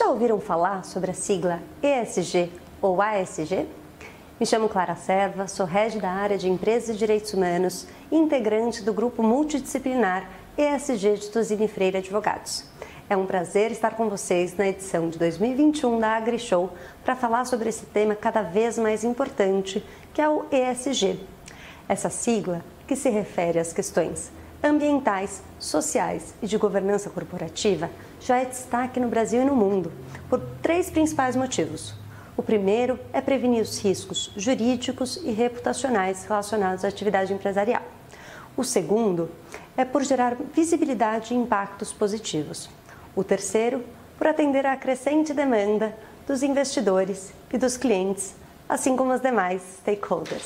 já ouviram falar sobre a sigla ESG ou ASG? Me chamo Clara Serva, sou head da área de Empresas e Direitos Humanos e integrante do grupo multidisciplinar ESG de Tuzini Freire Advogados. É um prazer estar com vocês na edição de 2021 da AgriShow para falar sobre esse tema cada vez mais importante, que é o ESG. Essa sigla, que se refere às questões ambientais, sociais e de governança corporativa, já é destaque no Brasil e no mundo, por três principais motivos. O primeiro é prevenir os riscos jurídicos e reputacionais relacionados à atividade empresarial. O segundo é por gerar visibilidade e impactos positivos. O terceiro, por atender à crescente demanda dos investidores e dos clientes, assim como os demais stakeholders.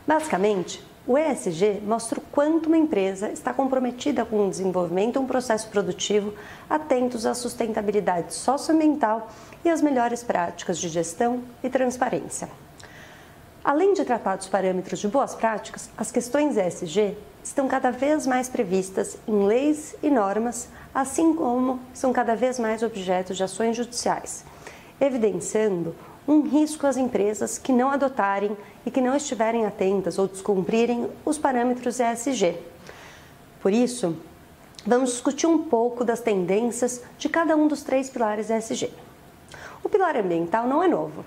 Basicamente, o ESG mostra o quanto uma empresa está comprometida com o desenvolvimento de um processo produtivo atentos à sustentabilidade socioambiental e às melhores práticas de gestão e transparência. Além de tratar dos parâmetros de boas práticas, as questões ESG estão cada vez mais previstas em leis e normas, assim como são cada vez mais objeto de ações judiciais, evidenciando um risco às empresas que não adotarem e que não estiverem atentas ou descumprirem os parâmetros ESG. Por isso, vamos discutir um pouco das tendências de cada um dos três pilares ESG. O pilar ambiental não é novo.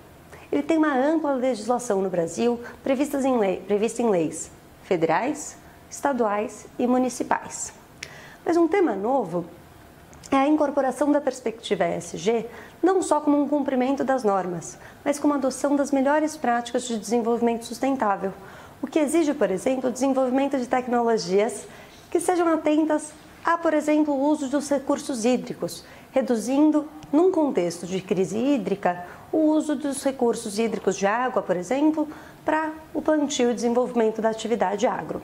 Ele tem uma ampla legislação no Brasil prevista em leis federais, estaduais e municipais. Mas um tema novo é a incorporação da perspectiva ESG não só como um cumprimento das normas, mas como a adoção das melhores práticas de desenvolvimento sustentável, o que exige, por exemplo, o desenvolvimento de tecnologias que sejam atentas a, por exemplo, o uso dos recursos hídricos, reduzindo, num contexto de crise hídrica, o uso dos recursos hídricos de água, por exemplo, para o plantio e desenvolvimento da atividade agro.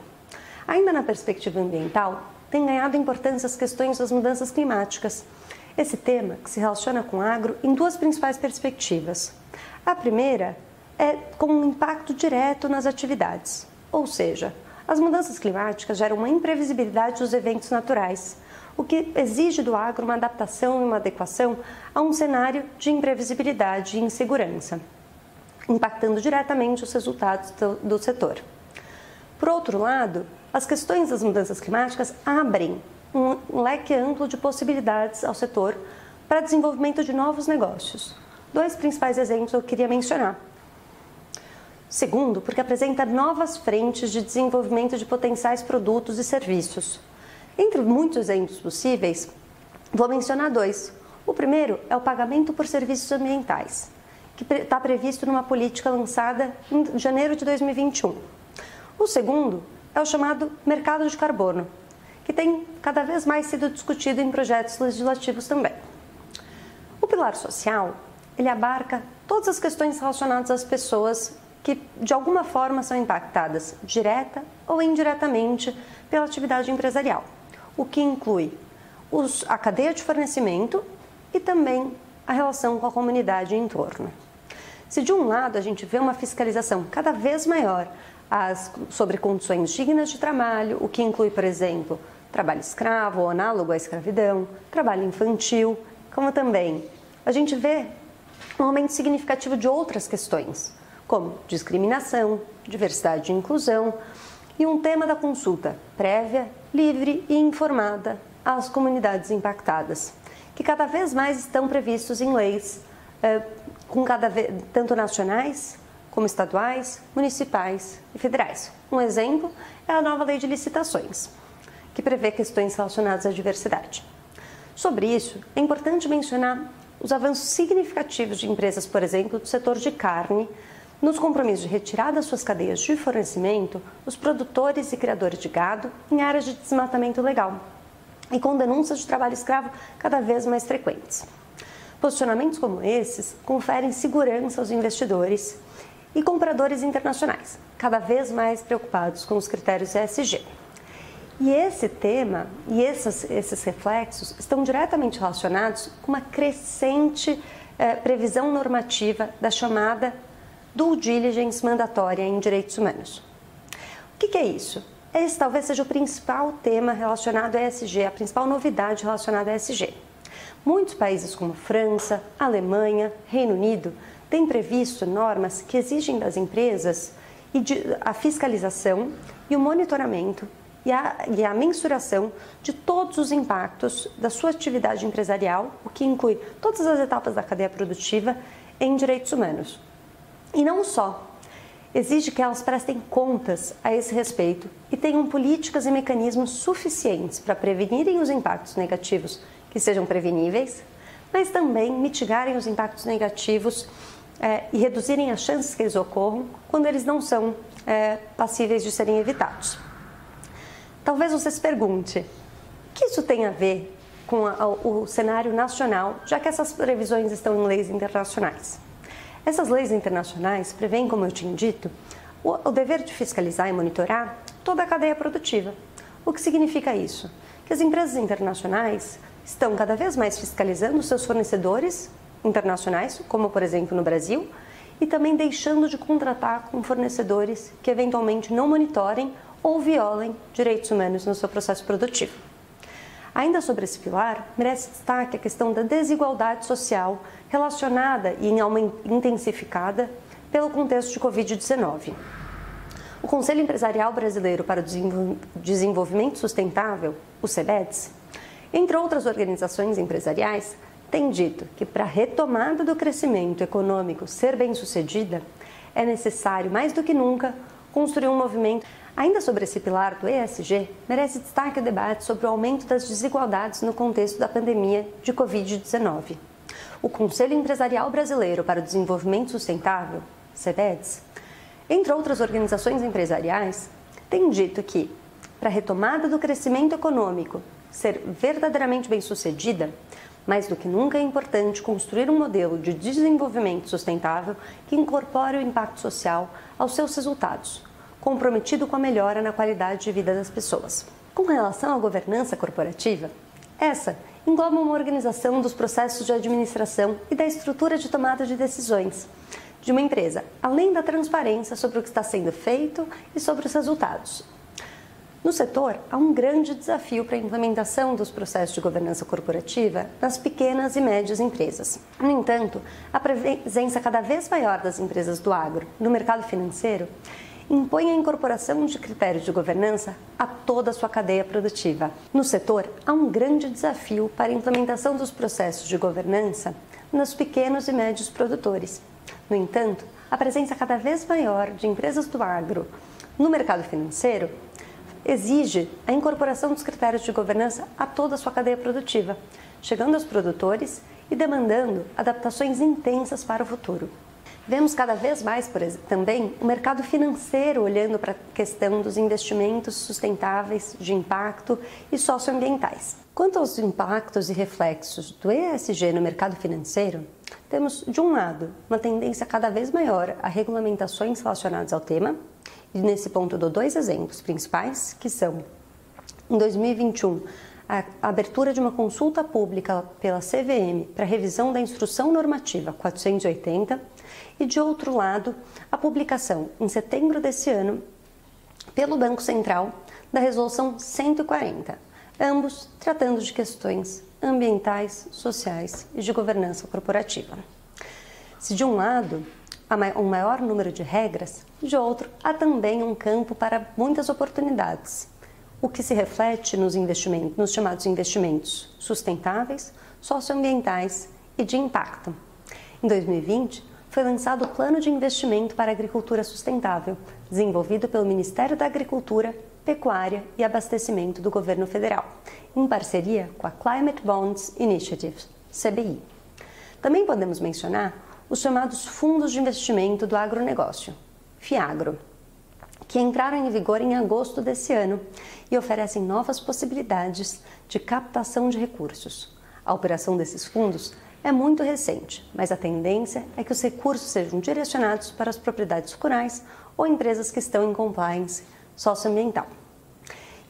Ainda na perspectiva ambiental, tem ganhado importância as questões das mudanças climáticas. Esse tema que se relaciona com o agro em duas principais perspectivas. A primeira é com um impacto direto nas atividades, ou seja, as mudanças climáticas geram uma imprevisibilidade dos eventos naturais, o que exige do agro uma adaptação e uma adequação a um cenário de imprevisibilidade e insegurança, impactando diretamente os resultados do setor. Por outro lado, as questões das mudanças climáticas abrem um leque amplo de possibilidades ao setor para desenvolvimento de novos negócios. Dois principais exemplos eu queria mencionar. Segundo, porque apresenta novas frentes de desenvolvimento de potenciais produtos e serviços. Entre muitos exemplos possíveis, vou mencionar dois. O primeiro é o pagamento por serviços ambientais, que está previsto numa política lançada em janeiro de 2021. O segundo é o chamado mercado de carbono, que tem cada vez mais sido discutido em projetos legislativos também. O pilar social, ele abarca todas as questões relacionadas às pessoas que, de alguma forma, são impactadas, direta ou indiretamente, pela atividade empresarial, o que inclui a cadeia de fornecimento e também a relação com a comunidade em torno. Se de um lado a gente vê uma fiscalização cada vez maior sobre condições dignas de trabalho, o que inclui, por exemplo, trabalho escravo ou análogo à escravidão, trabalho infantil, como também a gente vê um aumento significativo de outras questões, como discriminação, diversidade e inclusão, e um tema da consulta prévia, livre e informada às comunidades impactadas, que cada vez mais estão previstos em leis, tanto nacionais, como estaduais, municipais e federais. Um exemplo é a nova lei de licitações, que prevê questões relacionadas à diversidade. Sobre isso, é importante mencionar os avanços significativos de empresas, por exemplo, do setor de carne, nos compromissos de retirar das suas cadeias de fornecimento os produtores e criadores de gado em áreas de desmatamento ilegal e com denúncias de trabalho escravo cada vez mais frequentes. Posicionamentos como esses conferem segurança aos investidores e compradores internacionais, cada vez mais preocupados com os critérios ESG. E esse tema e esses reflexos estão diretamente relacionados com uma crescente previsão normativa da chamada due diligence mandatória em direitos humanos. O que é isso? Esse talvez seja o principal tema relacionado a ESG, a principal novidade relacionada a ESG. Muitos países como França, Alemanha, Reino Unido têm previsto normas que exigem das empresas a fiscalização e o monitoramento e a mensuração de todos os impactos da sua atividade empresarial, o que inclui todas as etapas da cadeia produtiva em direitos humanos. E não só, exige que elas prestem contas a esse respeito e tenham políticas e mecanismos suficientes para prevenirem os impactos negativos que sejam preveníveis, mas também mitigarem os impactos negativos e reduzirem as chances que eles ocorram quando eles não são passíveis de serem evitados. Talvez você se pergunte, o que isso tem a ver com o cenário nacional, já que essas previsões estão em leis internacionais? Essas leis internacionais prevêem, como eu tinha dito, o dever de fiscalizar e monitorar toda a cadeia produtiva. O que significa isso? Que as empresas internacionais estão cada vez mais fiscalizando seus fornecedores internacionais, como por exemplo no Brasil, e também deixando de contratar com fornecedores que eventualmente não monitorem ou violem direitos humanos no seu processo produtivo. Ainda sobre esse pilar, merece destaque a questão da desigualdade social relacionada e intensificada pelo contexto de Covid-19. O Conselho Empresarial Brasileiro para o Desenvolvimento Sustentável, o CEBEDS, entre outras organizações empresariais, tem dito que para a retomada do crescimento econômico ser bem-sucedida, é necessário, mais do que nunca, construir um movimento. Ainda sobre esse pilar do ESG, merece destaque o debate sobre o aumento das desigualdades no contexto da pandemia de Covid-19. O Conselho Empresarial Brasileiro para o Desenvolvimento Sustentável, CEBEDS, entre outras organizações empresariais, tem dito que, para a retomada do crescimento econômico ser verdadeiramente bem-sucedida, mais do que nunca é importante construir um modelo de desenvolvimento sustentável que incorpore o impacto social aos seus resultados, comprometido com a melhora na qualidade de vida das pessoas. Com relação à governança corporativa, essa engloba uma organização dos processos de administração e da estrutura de tomada de decisões de uma empresa, além da transparência sobre o que está sendo feito e sobre os resultados. No setor, há um grande desafio para a implementação dos processos de governança corporativa nas pequenas e médias empresas. No entanto, a presença cada vez maior das empresas do agro no mercado financeiro impõe a incorporação de critérios de governança a toda a sua cadeia produtiva. No setor, há um grande desafio para a implementação dos processos de governança nos pequenos e médios produtores. No entanto, a presença cada vez maior de empresas do agro no mercado financeiro exige a incorporação dos critérios de governança a toda a sua cadeia produtiva, chegando aos produtores e demandando adaptações intensas para o futuro. Vemos cada vez mais, por exemplo, também o mercado financeiro olhando para a questão dos investimentos sustentáveis, de impacto e socioambientais. Quanto aos impactos e reflexos do ESG no mercado financeiro, temos, de um lado, uma tendência cada vez maior a regulamentações relacionadas ao tema, e nesse ponto dou dois exemplos principais, que são, em 2021, a abertura de uma consulta pública pela CVM para revisão da Instrução Normativa 480 e, de outro lado, a publicação, em setembro desse ano, pelo Banco Central, da Resolução 140, ambos tratando de questões ambientais, sociais e de governança corporativa. Se de um lado há um maior número de regras, de outro há também um campo para muitas oportunidades, o que se reflete nos chamados investimentos sustentáveis, socioambientais e de impacto. Em 2020, foi lançado o Plano de Investimento para a Agricultura Sustentável, desenvolvido pelo Ministério da Agricultura, Pecuária e Abastecimento do Governo Federal, em parceria com a Climate Bonds Initiative, CBI. Também podemos mencionar os chamados Fundos de Investimento do Agronegócio, FIAGRO, que entraram em vigor em agosto desse ano e oferecem novas possibilidades de captação de recursos. A operação desses fundos é muito recente, mas a tendência é que os recursos sejam direcionados para as propriedades rurais ou empresas que estão em compliance socioambiental.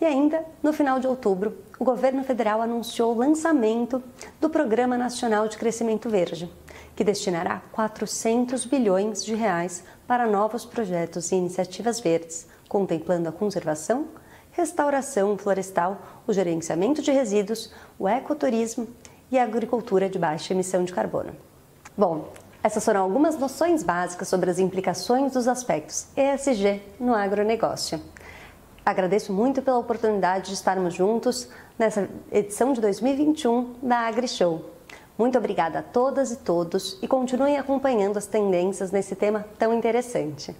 E ainda, no final de outubro, o governo federal anunciou o lançamento do Programa Nacional de Crescimento Verde, que destinará 400 bilhões de reais para novos projetos e iniciativas verdes, contemplando a conservação, restauração florestal, o gerenciamento de resíduos, o ecoturismo e agricultura de baixa emissão de carbono. Bom, essas foram algumas noções básicas sobre as implicações dos aspectos ESG no agronegócio. Agradeço muito pela oportunidade de estarmos juntos nessa edição de 2021 da AgriShow. Muito obrigada a todas e todos e continuem acompanhando as tendências nesse tema tão interessante.